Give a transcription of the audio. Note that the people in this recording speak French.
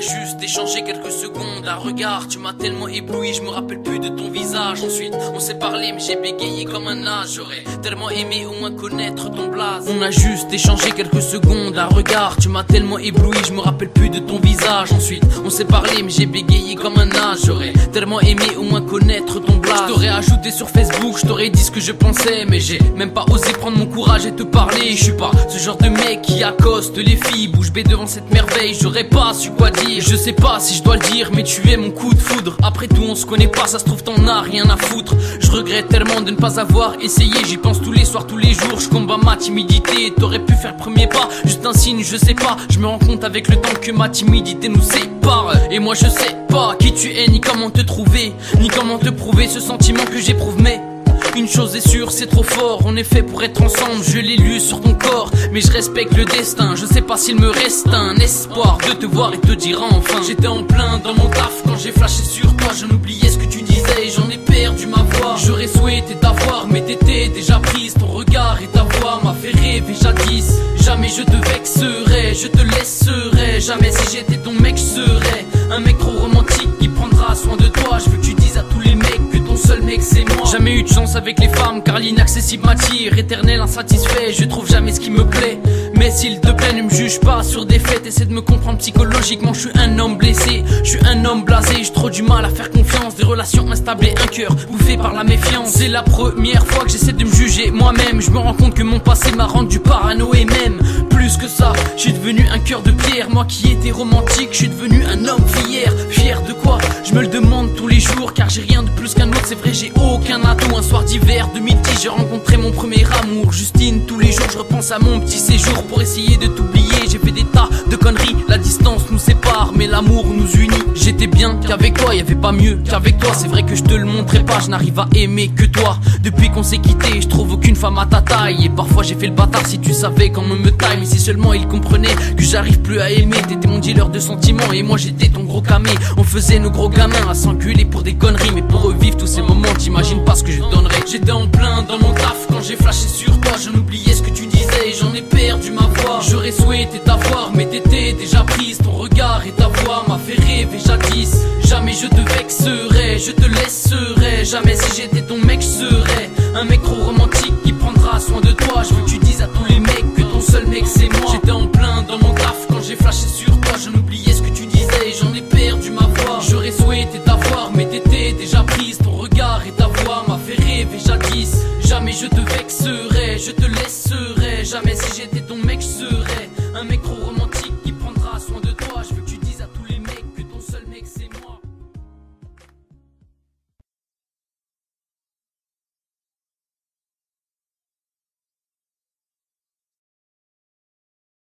juste échangé quelques secondes. Un regard, tu m'as tellement ébloui, je me rappelle plus de ton visage. Ensuite, on s'est parlé, mais j'ai bégayé comme un âge. J'aurais tellement aimé au moins connaître ton blaze. On a juste échangé quelques secondes. Un regard, tu m'as tellement ébloui, je me rappelle plus de ton visage. Ensuite, on s'est parlé, mais j'ai bégayé comme un âge. J'aurais tellement aimé au moins connaître ton blaze. Je t'aurais ajouté sur Facebook, je t'aurais dit ce que je pensais, mais j'ai même pas osé prendre mon courage et te parler. Je suis pas ce genre de mec qui accoste les filles, bouche bée devant cette merveille. J'aurais pas su quoi dire, je sais pas si je dois le dire, mais tu es mon coup de foudre. Après tout on se connaît pas, ça se trouve t'en as rien à foutre. Je regrette tellement de ne pas avoir essayé, j'y pense tous les soirs, tous les jours. Je combats ma timidité, t'aurais pu faire le premier pas, juste un signe, je sais pas. Je me rends compte avec le temps que ma timidité nous sépare. Et moi je sais pas qui tu es, ni comment te trouver, ni comment te prouver ce sentiment que j'éprouve. Mais une chose est sûre, c'est trop fort, on est fait pour être ensemble, je l'ai lu sur ton corps. Mais je respecte le destin, je sais pas s'il me reste un espoir de te voir et te dire enfin. J'étais en plein dans mon taf quand j'ai flashé sur toi, j'en oubliais ce que tu disais et j'en ai perdu ma voix. J'aurais souhaité t'avoir mais t'étais déjà prise, ton regard et ta voix m'a fait rêver jadis. Jamais je te vexerai, je te laisserai, jamais si j'étais ton mec je serais un mec trop romantique qui prendra soin de toi. Je veux que tu dises à tous les mecs que ton seul mec c'est moi. Jamais eu de chance avec les femmes car l'inaccessible m'attire, éternel insatisfait, je trouve jamais ce qui me plaît. Mais s'il te plaît ne me juge pas sur des faits, essaie de me comprendre psychologiquement. Je suis un homme blessé, je suis un homme blasé, j'ai trop du mal à faire confiance. Des relations instables et un cœur bouffé par la méfiance. C'est la première fois que j'essaie de me juger moi-même. Je me rends compte que mon passé m'a rendu parano et même plus que ça, je suis devenu un cœur de pierre. Moi qui étais romantique, je suis devenu un homme fier. Fier de quoi? Je me le demande tous les jours car j'ai rien de plus qu'un autre. C'est vrai j'ai aucun atout. Un soir d'hiver 2010 j'ai rencontré mon premier amour, Justine. Tous les jours je repense à mon petit séjour pour essayer de t'oublier. J'ai fait des tas de conneries, la distance nous sépare mais l'amour nous unit. J'étais bien qu'avec toi, y'avait pas mieux qu'avec toi. C'est vrai que je te le montrais pas, je n'arrive à aimer que toi. Depuis qu'on s'est quitté, je trouve aucune femme à ta taille. Et parfois j'ai fait le bâtard, si tu savais comment me taille. Mais si seulement il comprenait que j'arrive plus à aimer. T'étais mon dealer de sentiments et moi j'étais ton gros camé. On faisait nos gros gamins à s'enculer pour des conneries. Mais pour revivre tous ces moments, t'imagines pas ce que je donnerais. J'étais en plein dans mon taf quand j'ai flashé sur toi. J'en oubliais ce que tu disais et j'en ai perdu ma voix. J'aurais souhaité t'avoir mais t'étais déjà prise. Ton regard et ta voix m'a fait rêver jadis. Jamais je te vexerai, je te laisserai, jamais si j'étais ton mec je serais un mec trop romantique qui prendra soin de toi. Je veux que tu dises à tous les mecs que ton seul mec c'est moi. J'étais en plein dans mon taf quand j'ai flashé sur toi. J'en oubliais ce que tu disais et j'en ai perdu ma voix. J'aurais souhaité t'avoir mais t'étais déjà prise. Ton regard et ta voix m'a fait rêver jadis. Jamais je te vexerai, je te laisserai, jamais si j'étais ton mec je serais un mec trop romantique